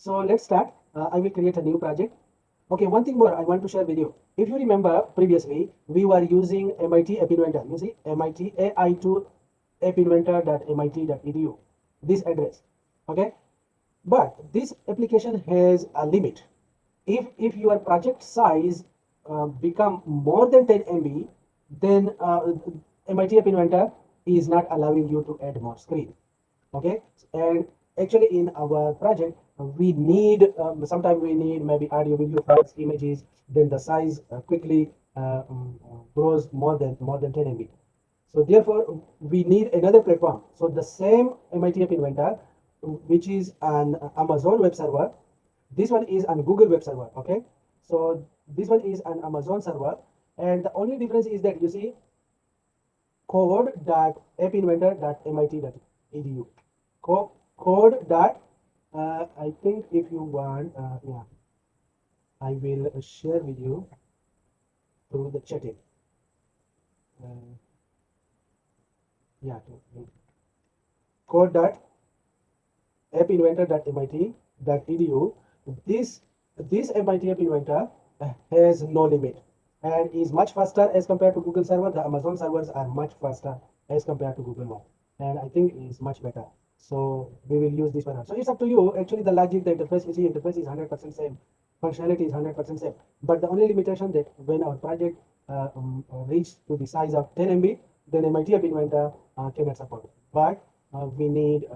So let's start. I will create a new project. Okay, one thing more I want to share with you. If you remember previously, we were using MIT App Inventor. You see, MIT AI2 appinventor.mit.edu. This address. Okay, but this application has a limit. If your project size become more than 10 MB, then MIT App Inventor is not allowing you to add more screen. Okay, and actually in our project we need sometimes we need maybe audio, video files, images, then the size quickly grows more than 10 MB. So therefore we need another platform. So the same MIT App Inventor, which is an Amazon web server, this one is an Google web server. Okay, so this one is an Amazon server, and the only difference is that you see code.appinventor.mit.edu. Code dot I think if you want, yeah, I will share with you through the chatting. Uh, yeah, code dot appinventor.mit.edu. This this MIT App Inventor has no limit and is much faster as compared to Google server. The Amazon servers are much faster as compared to Google one, and I think is much better. So we will use this one. So it's up to you. Actually, the logic, the interface, you see, interface is 100% same. Functionality is 100% same. But the only limitation that when our project reach to the size of 10 MB, then MIT App Inventor cannot support. But we need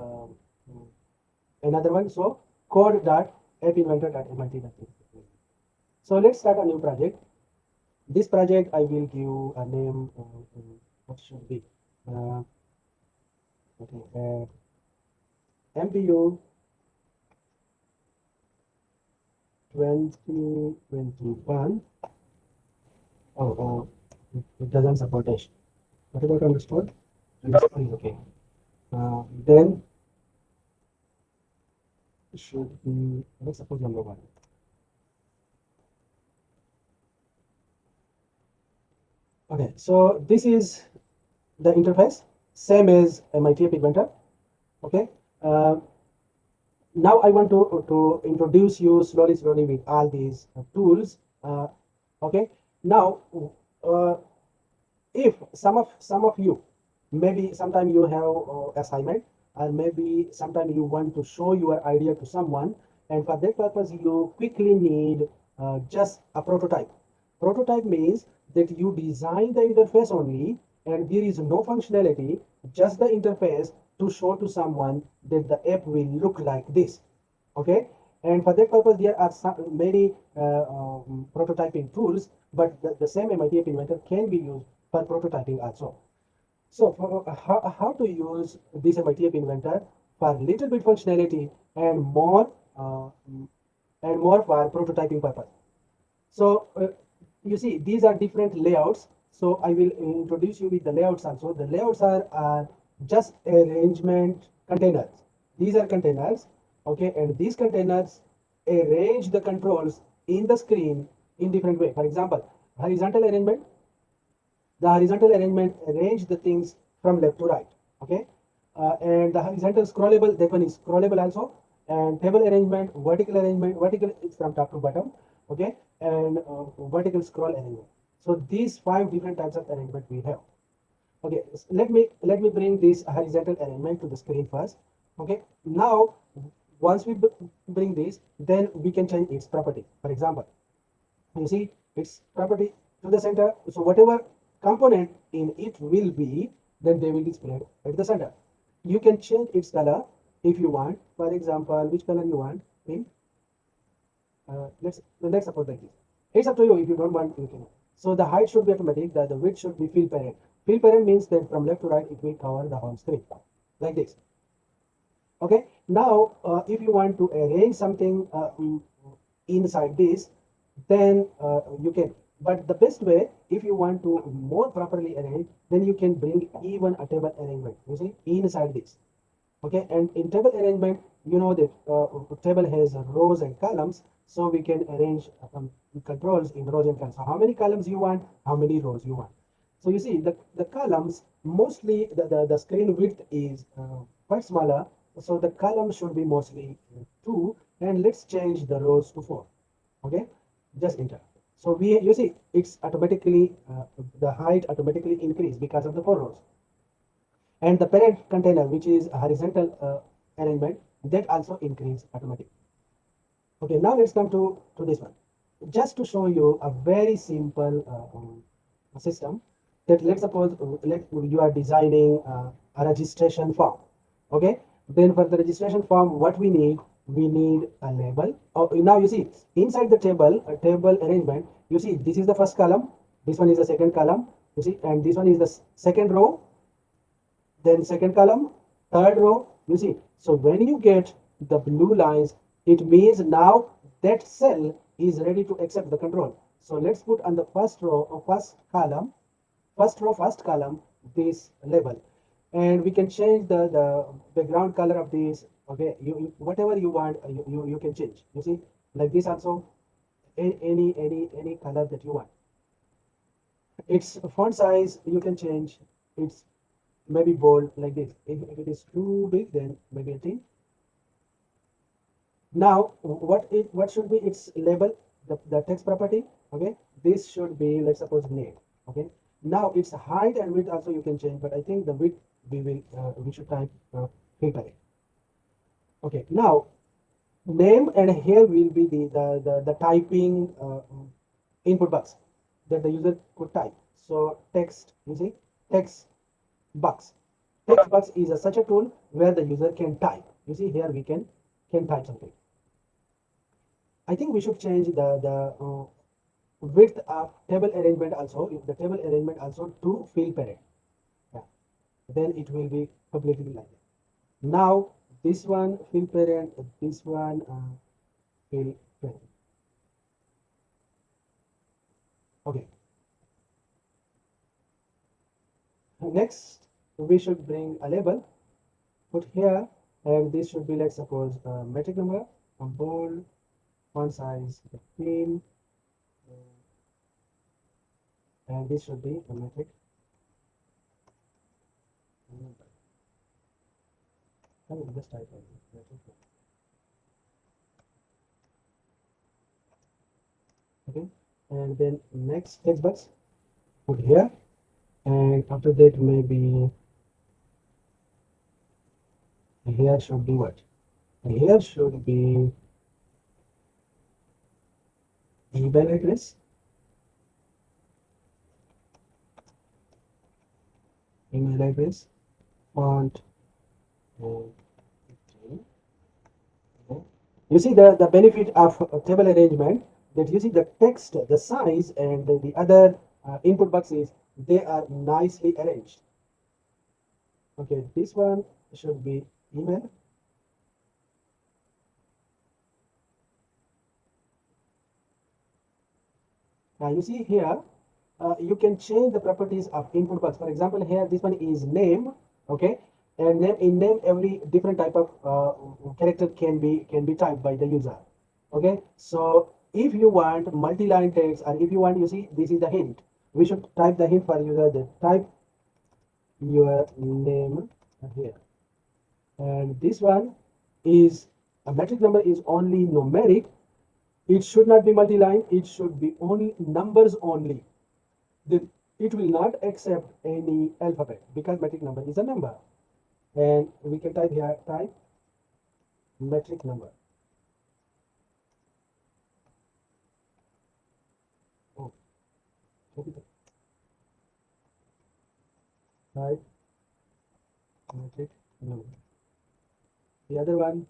another one. So code.appinventor.mit.edu. So let's start a new project. This project I will give a name. What should be? Uh, okay, MPU 2021. Oh, it doesn't support dash. What about underscore? Underscore is okay. Then should be, let's suppose number one. Okay, so this is the interface, same as MIT App Inventor. Okay. Uh, Now I want to introduce you slowly with all these tools. Okay. Now, uh, if some of you, maybe sometime you have assignment, or maybe sometime you want to show your idea to someone, and for that purpose you quickly need just a prototype. Prototype means that you design the interface only, and there is no functionality, just the interface to show to someone that the app will look like this. Okay, and for that purpose there are many prototyping tools, but the same MIT App Inventor can be used for prototyping also. So for, how to use this MIT App Inventor for little bit functionality and more for prototyping purpose. So you see these are different layouts. So I will introduce you with the layouts also. The layouts are just arrangement containers. These are containers, okay, and these containers arrange the controls in the screen in different way. For example, horizontal arrangement. The horizontal arrangement arrange the things from left to right. Okay, and the horizontal scrollable, that one is scrollable also. And table arrangement, vertical is from top to bottom. Okay, and vertical scroll arrangement. So these five different types of arrangement we have. Okay, let me bring this horizontal arrangement to the screen first. Okay, now once we bring this, then we can change its property. For example, you see its property to the center. So whatever component in it will be, then they will be displayed at the center. You can change its color if you want. For example, which color you want in let's suppose like this. It's up to you. If you don't want, you can. So the height should be automatic. The width should be fill parent. Fill parent means that from left to right it will cover the whole screen like this. Okay. Now if you want to arrange something inside this, then you can. But the best way, if you want to more properly arrange, then you can bring even a table arrangement. You see inside this. Okay, and in table arrangement, you know that table has rows and columns, so we can arrange controls in rows and columns. So how many columns you want, how many rows you want. So you see the columns, mostly screen width is quite smaller, so the column should be mostly 2, and let's change the rows to 4. Okay, just enter. So we, you see, it's automatically the height automatically increase because of the 4 rows, and the parent container, which is a horizontal arrangement, that also increase automatically. Okay, now let's come to this one, just to show you a very simple system. That let's suppose you are designing a registration form. Okay, then for the registration form, what we need a label. Oh, now you see, inside the table, a table arrangement, you see this is the first column, this one is the second column, you see, and this one is the second row, then second column, third row, you see. So when you get the blue lines, it means now that cell is ready to accept the control. So let's put on the first row or first row, first column, this label. And we can change the background color of this. Okay, whatever you want, you can change. You see, like this also, any color that you want. Its font size you can change. It's maybe bold like this. If it is too big, then maybe a thing. Now, what should be its label? The text property. Okay, this should be, let's suppose, name. Okay. Now its height and width also you can change, but I think the width we should type filter it. Okay. Now name, and here will be the typing input box that the user could type. So text, you see, text box. Text box is such a tool where the user can type. You see here we can type something. I think we should change the width of table arrangement also. If the table arrangement also to fill parent, yeah, then it will be completely like that. Now this one fill parent, this one fill parent. Okay. Next we should bring a label. Put here, and this should be, let's suppose, metric number, a bold, font size 15, and this should be a metric number. I will just type metric number. Okay, and then next text box, put here, and after that maybe here should be what? Here should be email address, email address, font, and okay. You see the benefit of table arrangement, that you see the text, the size, and the other input boxes, they are nicely arranged. Okay, this one should be email. Now you see here, you can change the properties of input box. For example, here this one is name, okay, and then in name every different type of character can be typed by the user. Okay, so if you want multi-line text, or if you want, you see this is the hint. We should type the hint for user, that type your name here, and this one is a metric number is only numeric. It should not be multi-line. It should be only numbers only. Then it will not accept any alphabet because metric number is a number. And we can type here, type metric number. Oh, type metric number. The other one,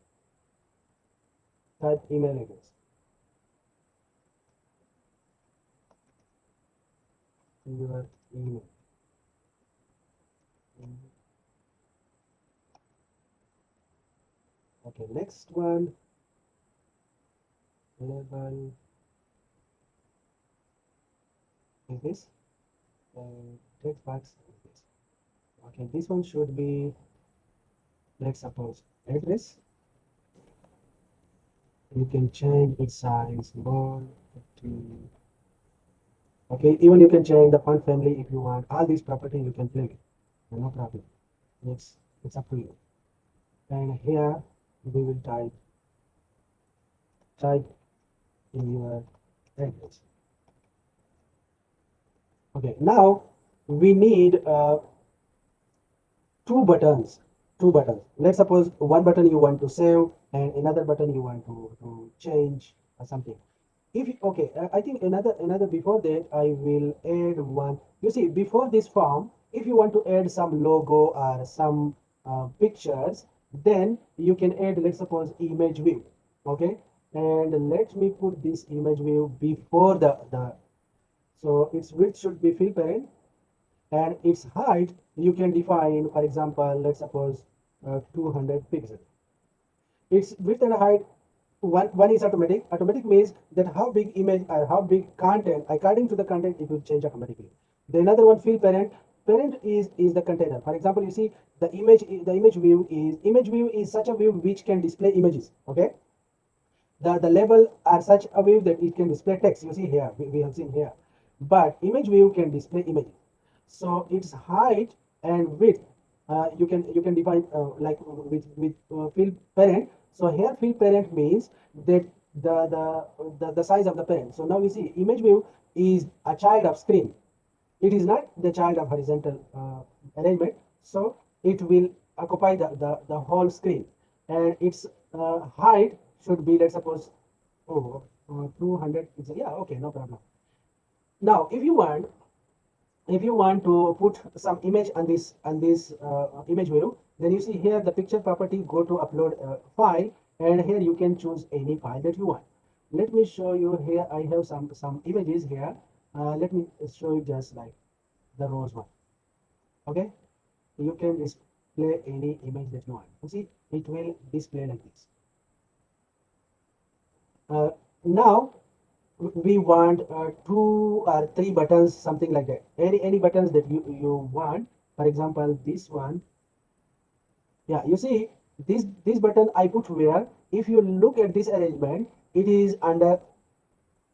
type email address. Your email. Okay, next one, label is this, and text box is this. Okay, this one should be, let's suppose, address. You can change its size more to, okay, even you can change the font family if you want. All these properties you can play with, no problem. It's up to you. And here we will type type in your language. Okay, now we need two buttons. Let's suppose one button you want to save and another button you want to change something. If okay, I think another before that I will add one. You see, before this form, if you want to add some logo or some pictures, then you can add, let's suppose, image view. Okay, and let me put this image view before the so its width should be fill parent, and its height you can define, for example, let's suppose 200 pixels. Its width and height, one is automatic means that how big image or how big content, according to the content it will change automatically. The another one fill parent is the container. For example, you see the image view is such a view which can display images. Okay, the label are such a view that it can display text. You see here, we have seen here, but image view can display images. So its height and width you can define like with field parent. So here field parent means that the size of the parent. So now we see image view is a child of screen. It is not the child of horizontal arrangement. So it will occupy the whole screen, and its height should be, let's suppose, 200 pixels. Yeah, okay, no problem. Now if you want to put some image on this image view, then you see here the picture property, go to upload file, and here you can choose any file that you want. Let me show you here. I have some images here. Let me show you just like the rose one. Okay, you can display any image that you want. You see, it will display like this. Now we want two or three buttons, something like that. Any buttons that you want. For example, this one. Yeah, you see, this button I put where, if you look at this arrangement, it is under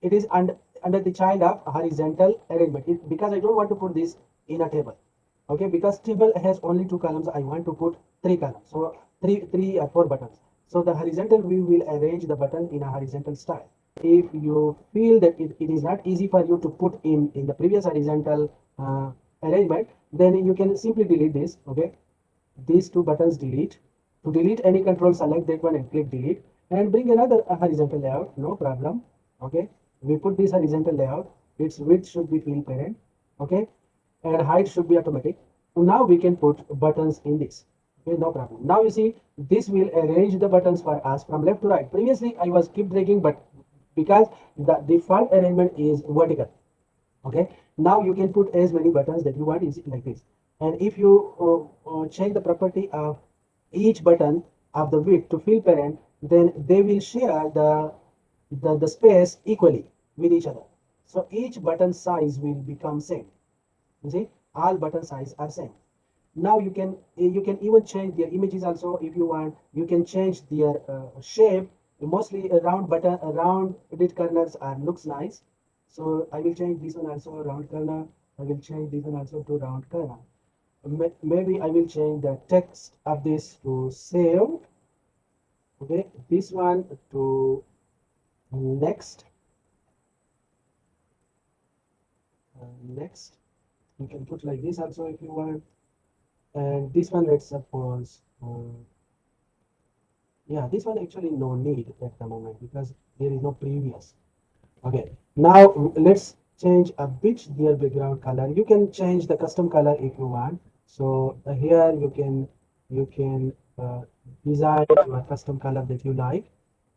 the child of horizontal arrangement. Because I don't want to put this in a table. Okay, because table has only two columns, I want to put three columns. So three or four buttons. So the horizontal view will arrange the button in a horizontal style. If you feel that it is not easy for you to put in the previous horizontal arrangement, then you can simply delete this. Okay, these two buttons delete. To delete any control, select that one and click delete, and bring another horizontal layout, no problem. Okay, we put this horizontal layout. Its width should be fill parent. Okay, and height should be automatic. Now we can put buttons in this. Okay, no problem. Now you see, this will arrange the buttons for us from left to right. Previously I was keep dragging, but because the default arrangement is vertical. Okay, now you can put as many buttons that you want, is like this. And if you change the property of each button of the width to fill parent, then they will share the space equally with each other. So each button size will become same. You see, all button size are same. Now you can even change their images also. If you want, you can change their shape. Mostly a round button, a round edit corners are looks nice. So I will change this one also round corner. I will change this one also to round corner. Maybe I will change the text of this to save. Okay, this one to next. Next, you can put like this also if you want. And this one, let's suppose, yeah, this one actually no need at the moment because there is no previous. Okay, now let's change a bit their background color. You can change the custom color if you want. So here you can design your custom color that you like.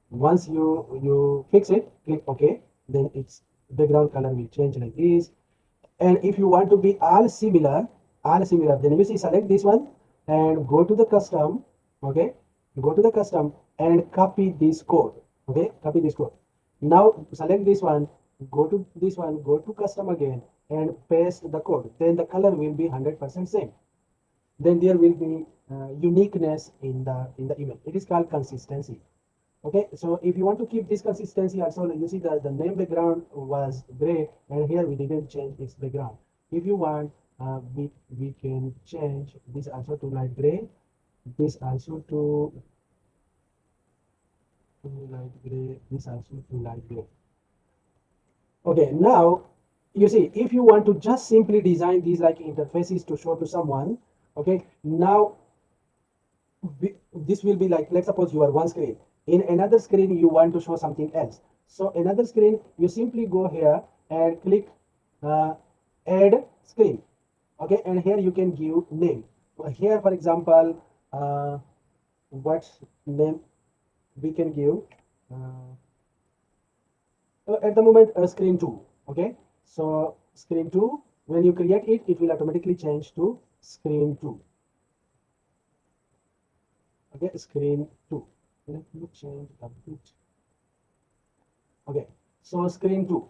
Once you fix it, click OK. Then its background color will change like this. And if you want to be all similar, then you see, select this one and go to the custom. Okay, go to the custom and copy this code. Okay, copy this code. Now select this one, go to this one, go to custom again and paste the code. Then the color will be 100% same. Then there will be uniqueness in the image. It is called consistency. Okay, so if you want to keep this consistency also, you see the name background was gray and here we didn't change its background. If you want, we can change this also to light gray, this also to light gray, this also to light gray. Okay, now you see, if you want to just simply design these like interfaces to show to someone, okay, now this will be like, let's suppose you are one screen. In another screen, you want to show something else. So another screen, you simply go here and click uh, add screen. Okay, and here you can give name. Here, for example, what name we can give? Uh, at the moment, screen 2. Okay, so screen 2, when you create it, it will automatically change to screen 2. Okay, screen 2. Let me change a bit. Okay, so screen 2.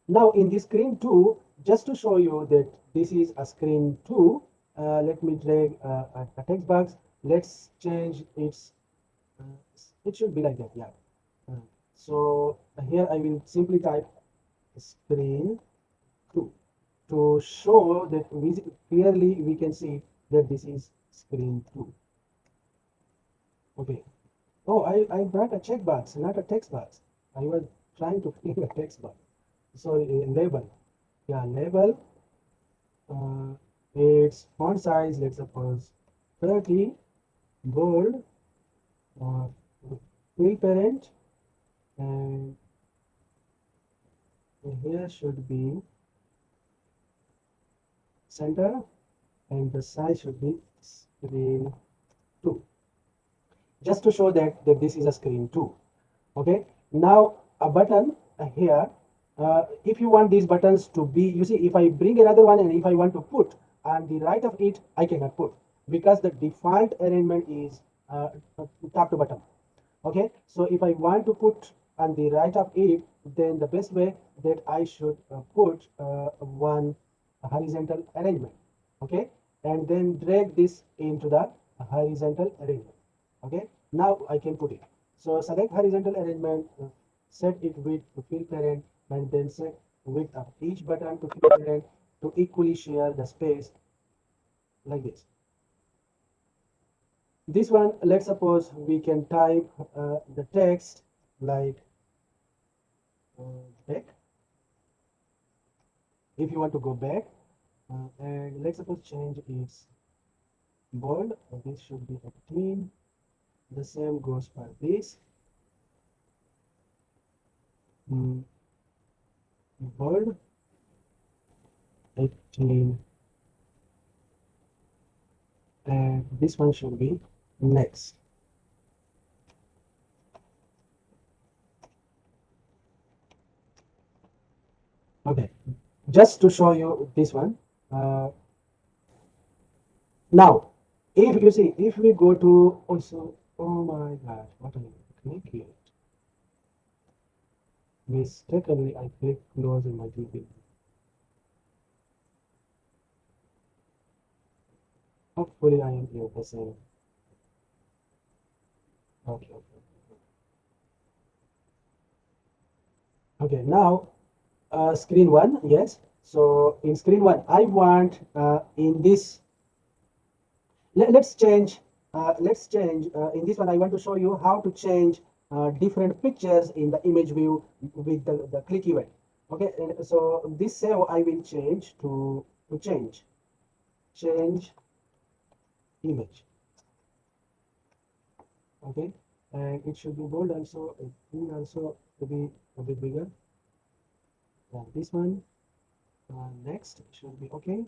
Now in this screen 2, just to show you that this is a screen 2, let me drag a text box. Let's change its, uh, it should be like that, yeah. Uh, so here I will simply type screen 2 to show that clearly we can see that this is screen 2. Okay. Oh, I brought a checkbox, not a text box. I was trying to create a text box. Sorry, a label. Yeah, label. Uh, its font size, let's suppose 30, bold, uh, fill parent, and here should be center, and the size should be screen 2. Just to show that this is a screen 2. Okay, now a button here, if you want these buttons to be, you see, if I bring another one and if I want to put on the right of it, I cannot put, because the default arrangement is top to bottom. Okay, so if I want to put on the right of it, then the best way that I should put one horizontal arrangement. Okay, and then drag this into the horizontal arrangement. Okay, now I can put it. So select horizontal arrangement, set it width to fill parent, and then set width of each button to fill parent to equally share the space, like this. This one, let's suppose we can type the text like back. If you want to go back, and let's suppose change its bold, this should be 18. The same goes for this. mm, Bold 18, and this one should be next. Okay, just to show you this one. Now, if you see, if we go to also, oh my god, what I click here? Mistakenly, I click close in my GP. Hopefully, I am here the same. Okay, okay. Okay, now screen one, yes. So in screen one, I want in this, let's change, in this one, I want to show you how to change different pictures in the image view with the click event. Okay, and so this cell I will change to change image. Okay, and it should be bold also, it will also to be a bit bigger than this one. Next should be okay,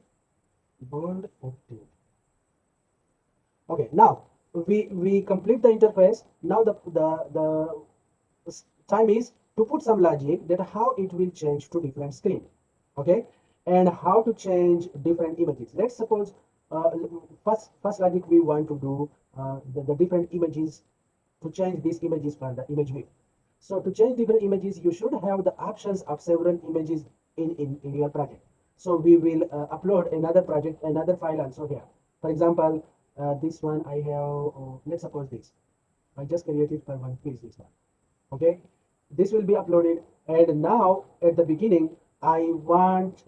bold 15. Okay, now we complete the interface. Now the time is to put some logic that how it will change to different screen. Okay, and how to change different images. Let's suppose uh, first logic we want to do the different images, to change these images for the image view. So to change different images, you should have the options of several images in your project. So we will upload another project, another file also here. For example, this one I have, let's suppose this. I just created for one piece, this one. Okay. This will be uploaded. And now at the beginning, I want,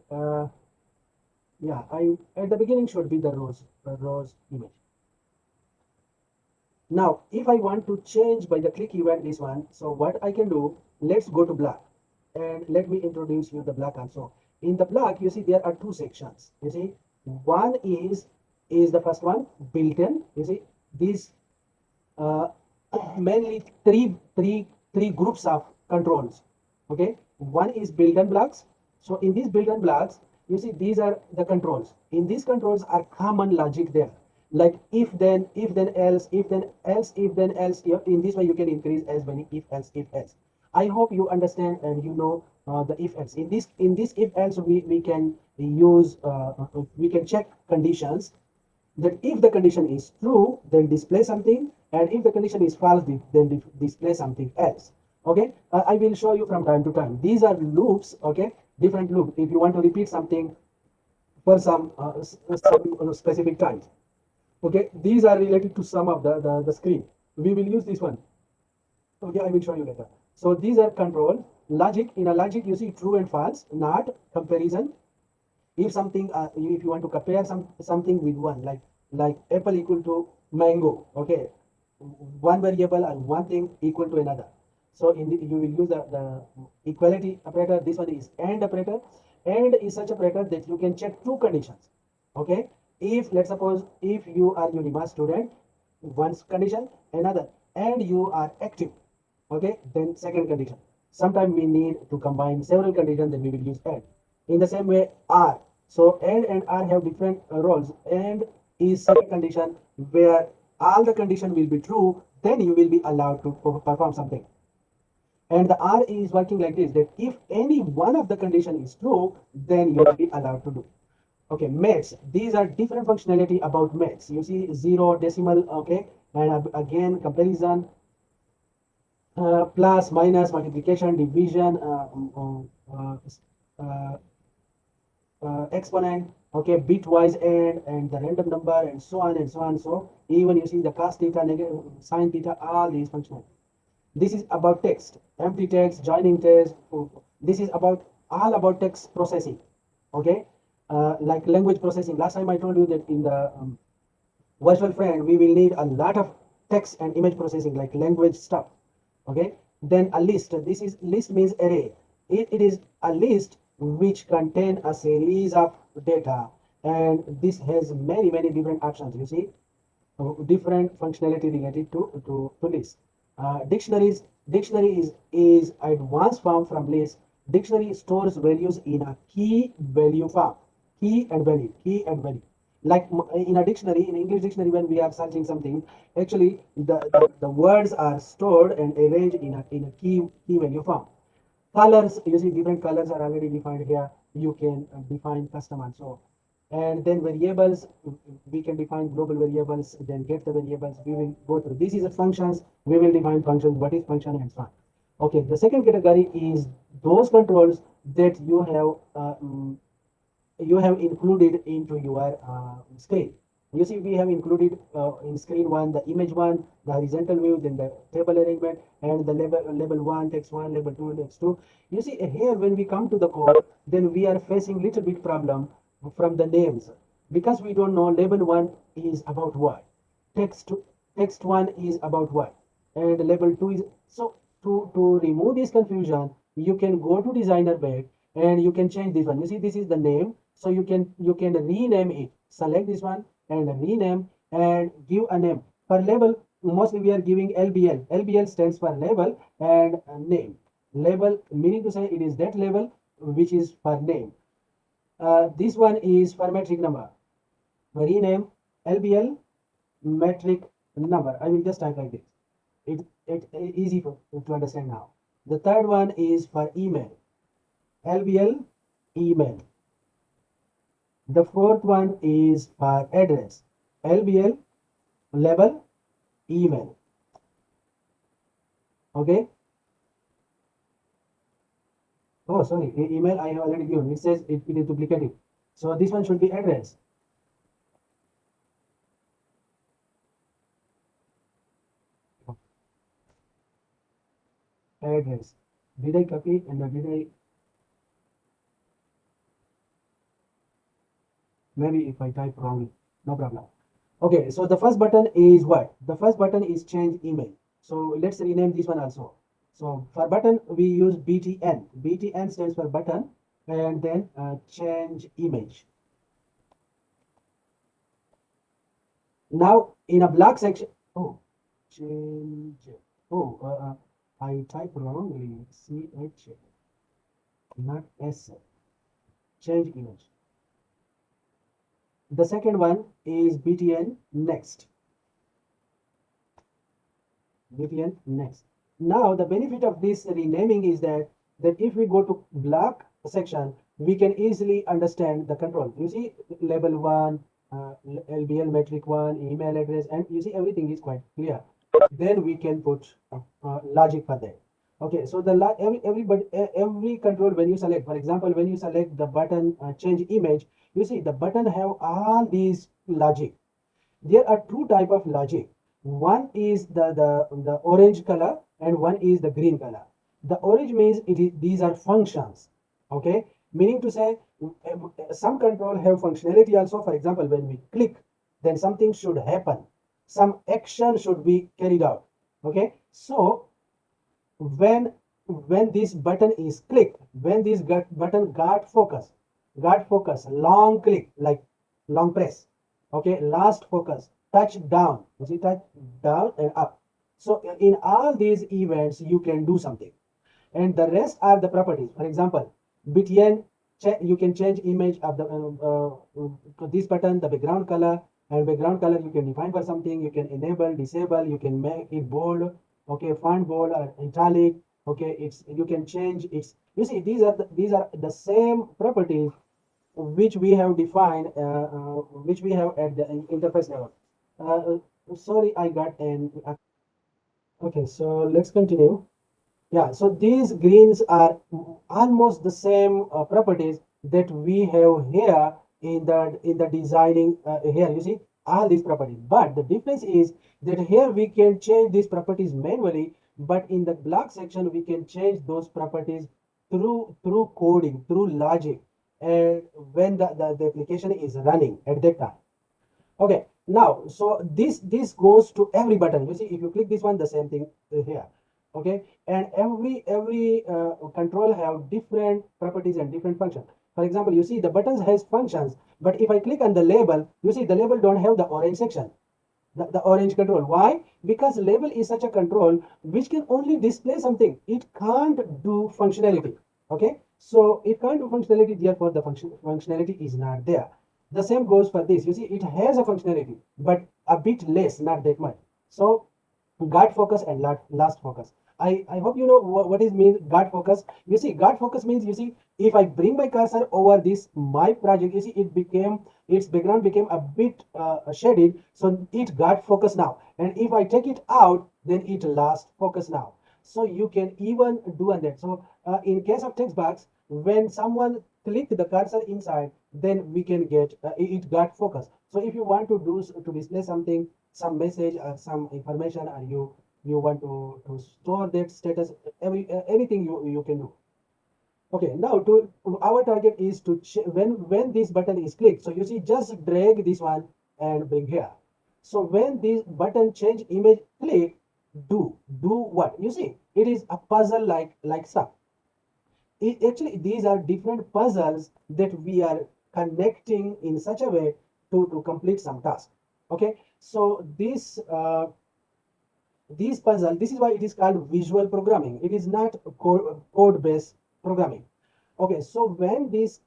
yeah, at the beginning should be the rose image. Now, if I want to change by the click event this one, so what I can do, let's go to black and let me introduce you the black also. In the black, you see there are two sections. You see, one is the first one built-in. You see, these uh, mainly three groups of controls. Okay, one is built-in blocks. So in these built-in blocks, you see these are the controls. In these controls are common logic there, like if then else, if then else, if then else. In this way you can increase as many if else, if else. I hope you understand and you know the if else. In this if else we can use we can check conditions, that if the condition is true, then display something, and if the condition is false, then display something else. Okay, I will show you from time to time. These are loops. Okay, different loop. If you want to repeat something for some specific times. Okay, these are related to some of the screen. We will use this one. Okay, I will show you later. So these are control logic. In a logic, you see true and false, not comparison. If something if you want to compare something with one, like apple equal to mango. Okay, one variable and one thing equal to another. So you will use the equality operator. This one is and operator. And is such operator that you can check two conditions. Okay, if let's suppose if you are university student, one condition, another, and you are active. Okay, then second condition. Sometimes we need to combine several conditions, then we will use and. In the same way, R. So and R have different roles. And is such a condition where all the condition will be true, then you will be allowed to perform something. And the R is working like this, that if any one of the condition is true, then you will be allowed to do. Okay, maths. These are different functionality about maths. You see zero, decimal, okay, and again comparison, plus, minus, multiplication, division, uh, exponent, okay, bitwise and the random number and so on and so on. So even you see the cos theta, negative sine theta, all these functional. This is about text, empty text, joining text. This is about all about text processing. Okay, like language processing. Last time I told you that in the virtual friend, we will need a lot of text and image processing, like language stuff. Okay, then a list. This is list means array. It is a list which contain a series of data, and this has many different options. You see, different functionality related to list. Dictionary is advanced form from list. Dictionary stores values in a key value form. Key and value. Like in a dictionary, in English dictionary, when we are searching something, actually the words are stored and arranged in a key value form. Colors, you see different colors are already defined here. You can define custom also. And then variables, we can define global variables, then get the variables. We will go through. This is the functions. We will define functions, what is function and so on. Okay, the second category is those controls that you have included into your screen. You see, we have included in screen one the image one, the horizontal view, then the table arrangement, and the level one, level two, text two. You see here when we come to the code, then we are facing little bit problem from the names, because we don't know level one is about what, text text one is about what, and level two is so. To remove this confusion, you can go to designer back and you can change this one. You see, this is the name, so you can rename it. Select this one and rename and give a name. For level, mostly we are giving LBL. LBL stands for level and name. Level meaning to say it is that level which is for name. This one is for metric number. Rename LBL metric number. I will just type like this. It easy to understand now. The third one is for email. LBL email. The fourth one is for address. LBL label email. Okay. Oh, sorry. Email I have already given. It says it is duplicative. So this one should be address. Address. Did I copy and did I? Maybe if I type wrongly. No problem. Okay, so the first button is what? The first button is change email. So let's rename this one also. So for button, we use BTN. BTN stands for button, and then change image. Now in a block section, oh, change. Oh, I typed wrongly. CH, not S. Change image. The second one is BTN next. BTN next. Now the benefit of this renaming is that if we go to block section, we can easily understand the control. You see label one, LBL metric one, email address, and you see everything is quite clear. Then we can put logic for that. Okay, so the every control when you select, for example, when you select the button change image, you see the button have all these logic. There are two type of logic. One is the orange color and one is the green color. The orange means these are functions. Okay, meaning to say some control have functionality also. For example, when we click, then something should happen, some action should be carried out. Okay, so when this button is clicked, when this button got focus, long click, like long press. Okay, last focus, touch down, you see, touch down and up. So in all these events you can do something, and the rest are the properties. For example, btn, you can change image of the this button, the background color, and background color you can define for something. You can enable, disable, you can make it bold, okay, font bold or italic. Okay, it's, you can change its, you see, these are the same properties which we have defined, which we have at the interface level. Sorry, I got an, okay, so let's continue. Yeah, so these greens are almost the same properties that we have here in the designing. Here you see all these properties, but the difference is that here we can change these properties manually, but in the block section we can change those properties through coding, through logic, and when the application is running at that time. Okay, now so this goes to every button. You see, if you click this one, the same thing here. Okay, and every control have different properties and different functions. For example, you see the buttons has functions, but if I click on the label, you see the label don't have the orange section, the orange control. Why? Because label is such a control which can only display something. It can't do functionality. Okay, so it can't do functionality, therefore the functionality is not there. The same goes for this. You see, it has a functionality, but a bit less, not that much. So guard focus and last focus. I hope you know what is mean guard focus. You see, guard focus means, you see, if I bring my cursor over this my project, you see it became, its background became a bit shaded, so it guard focus now. And if I take it out, then it last focus now. So you can even do on that. So in case of text box, when someone click the cursor inside, then we can get it got focus. So if you want to do to display something, some message or some information, or you want to store that status, anything you can do. Okay, now to our target is to when this button is clicked, so you see, just drag this one and bring here. So when this button change image click, do what? You see, it is a puzzle like stuff. Actually, these are different puzzles that we are connecting in such a way to complete some task. Okay, so this puzzle, this is why it is called visual programming. It is not code based programming. Okay, so when this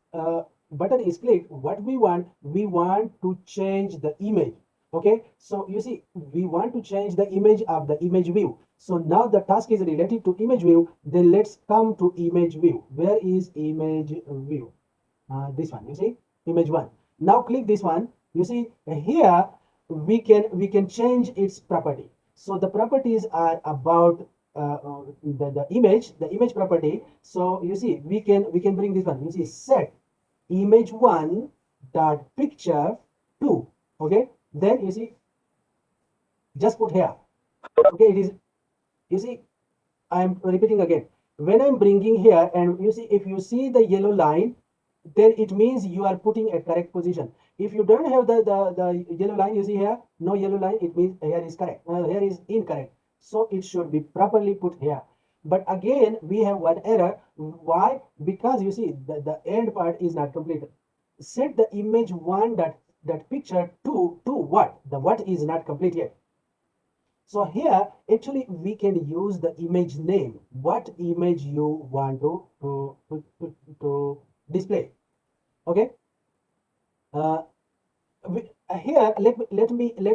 button is clicked, what we want to change the image. Okay, so you see, we want to change the image of the image view. So now the task is related to image view. Then let's come to image view. Where is image view? This one, you see, image one. Now click this one. You see here we can change its property. So the properties are about the image property. So you see, we can bring this one. You see, set image one dot picture two. Okay, then you see, just put here. Okay, it is, you see, I'm repeating again. When I'm bringing here, and you see, if you see the yellow line, then it means you are putting at correct position. If you don't have the yellow line, you see here, no yellow line, it means here is correct, here is incorrect. So it should be properly put here. But again, we have one error. Why? Because you see, the end part is not completed. Set the image one that picture to what? The what is not complete yet. So here, actually, we can use the image name. What image you want to display? Okay. Uh, Here let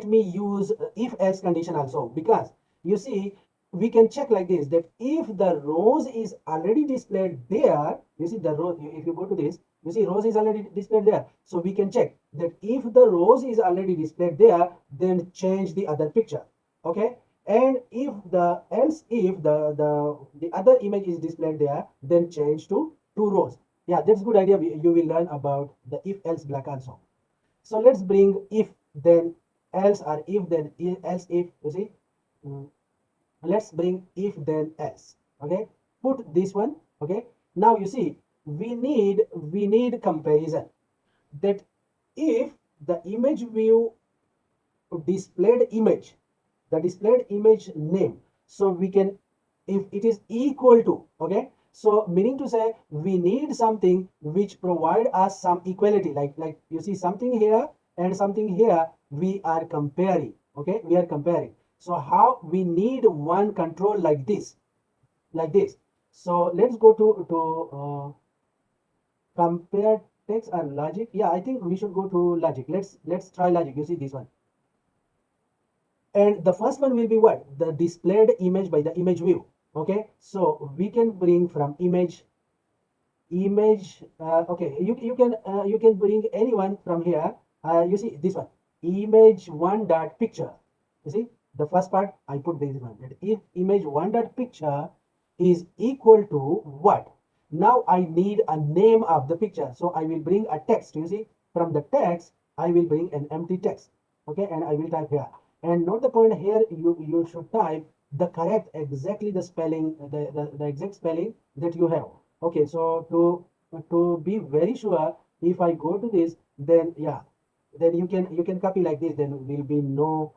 me use if else condition also, because you see we can check like this, that if the rows is already displayed there, you see the row, if you go to this, you see rows is already displayed there, so we can check that if the rows is already displayed there, then change the other picture. Okay. And if the else, if the other image is displayed there, then change to two rows. Yeah, that's a good idea. You will learn about the if else block also. So let's bring if then else, or if then else if, you see. Mm, let's bring if then else. Okay, put this one. Okay, now you see we need comparison, that if the image view displayed image, the displayed image name, so we can, if it is equal to, okay, so meaning to say we need something which provide us some equality, like you see something here and something here, we are comparing. Okay, we are comparing. So how we need one control like this, like this. So let's go to compare text and logic. Yeah, I think we should go to logic. Let's try logic. You see this one. And the first one will be what? The displayed image by the image view. Okay, so we can bring from image. Okay, you can bring anyone from here. You see this one, image one dot picture. You see the first part, I put this one, that if image one dot picture is equal to what? Now I need a name of the picture, so I will bring a text. You see, from the text I will bring an empty text. Okay, and I will type here. And note the point here, you should type the correct, exactly the spelling, the exact spelling that you have. Okay, so to be very sure, if I go to this, then yeah, then you can copy like this, then will be no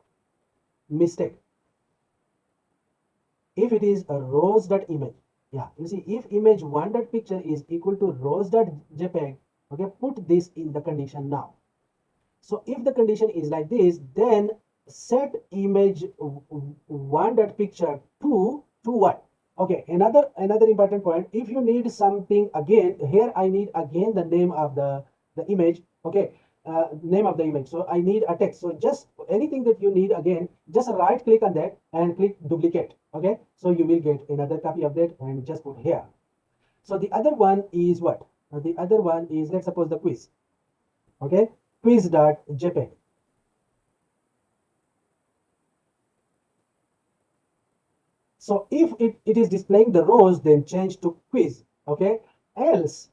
mistake. If it is a rows dot image, yeah, you see, if image one dot picture is equal to rows dot jpeg, okay, put this in the condition now. So if the condition is like this, then set image one dot picture to what? Okay, another important point. If you need something again, here I need again the name of the image. Okay, name of the image. So I need a text. So just anything that you need again, just right click on that and click duplicate. Okay, so you will get another copy of that and just put here. So the other one is what? The other one is, let's suppose, the quiz. Okay, quiz.jpg. So if it is displaying the rows, then change to quiz. Okay, else,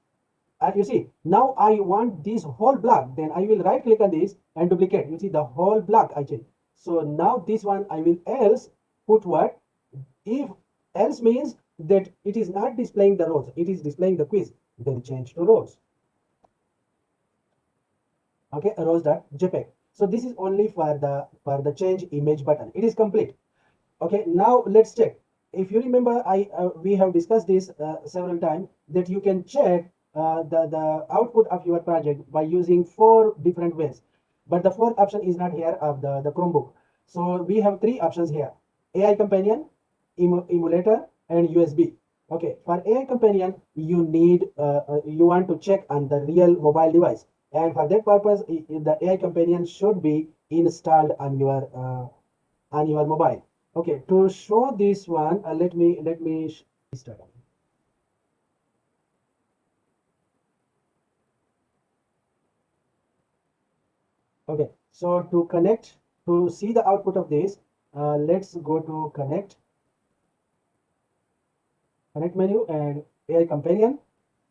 you see, now I want this whole block, then I will right click on this and duplicate. You see the whole block I change. So now this one I will else put what? If else means that it is not displaying the rows, it is displaying the quiz, then change to rows. Okay, rows.jpg. So this is only for the change image button. It is complete. Okay, now let's check. If you remember, we have discussed this several times, that you can check the output of your project by using 4 different ways. But the fourth option is not here of the Chromebook. So we have 3 options here: AI companion, emulator, and USB. Okay, for AI companion, you want to check on the real mobile device, and for that purpose, the AI companion should be installed on your mobile. Okay, to show this one, let me start. Okay, so to connect, to see the output of this, let's go to connect menu and AI companion.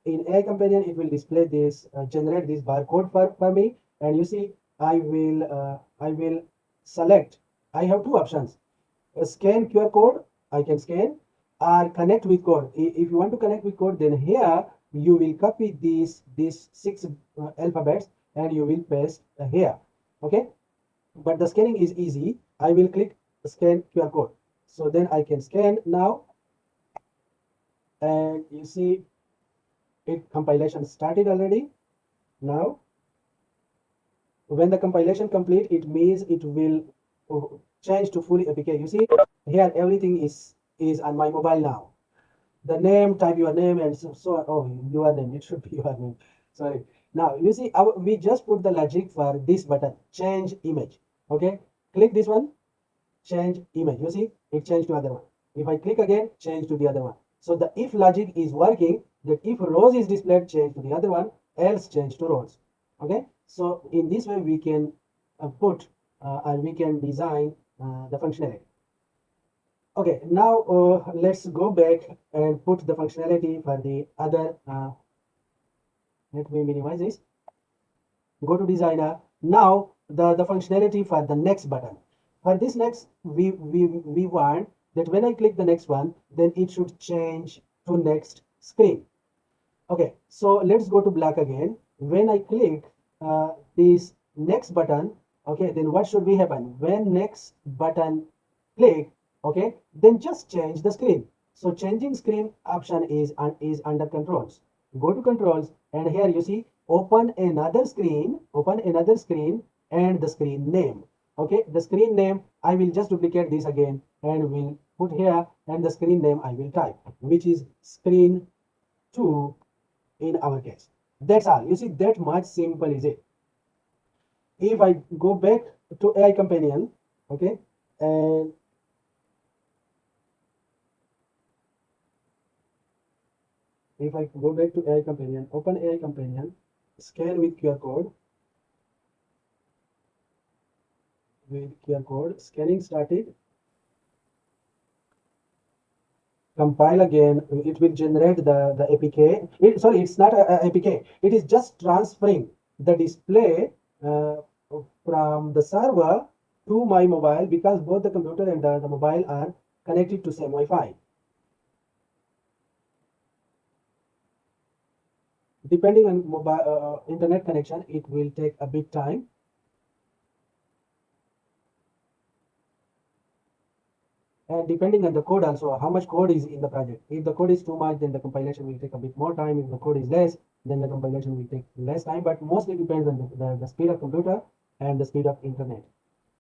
In AI companion, it will display this, generate this barcode for me, and you see, I will select. I have 2 options: scan QR code, I can scan, or connect with code. If you want to connect with code, then here you will copy these 6 alphabets and you will paste here. Okay, but the scanning is easy. I will click scan QR code, so then I can scan now, and you see it compilation started already. Now when the compilation complete, it means it will change to fully APK. You see here everything is on my mobile now. The name, type your name, and so on. Oh, your name, it should be your name. Sorry. Now you see we just put the logic for this button, change image. Okay, click this one, change image. You see it changed to other one. If I click again, change to the other one. So the if logic is working, that if rows is displayed, change to the other one, else change to rows. Okay, so in this way we can put and we can design the functionality. Okay, now let's go back and put the functionality for the other. Let me minimize this. Go to designer. Now the functionality for the next button. For this next, we want that when I click the next one, then it should change to next screen. Okay, so let's go to black again. When I click this next button, okay, then what should be happen? When next button click, okay, then just change the screen. So changing screen option is under controls. Go to controls, and here you see open another screen and the screen name. Okay, the screen name, I will just duplicate this again and will put here, and the screen name I will type, which is screen 2 in our case. That's all. You see, that much simple is it. If I go back to AI companion, okay, and if I go back to AI companion, open AI companion, scan with QR code, scanning started, compile again, it will generate the APK. Sorry, it's not a APK. It is just transferring the display from the server to my mobile, because both the computer and the mobile are connected to same Wi-Fi. Depending on mobile internet connection, it will take a bit time. And depending on the code also, how much code is in the project. If the code is too much, then the compilation will take a bit more time. If the code is less, then the compilation will take less time. But mostly depends on the speed of computer and the speed of internet.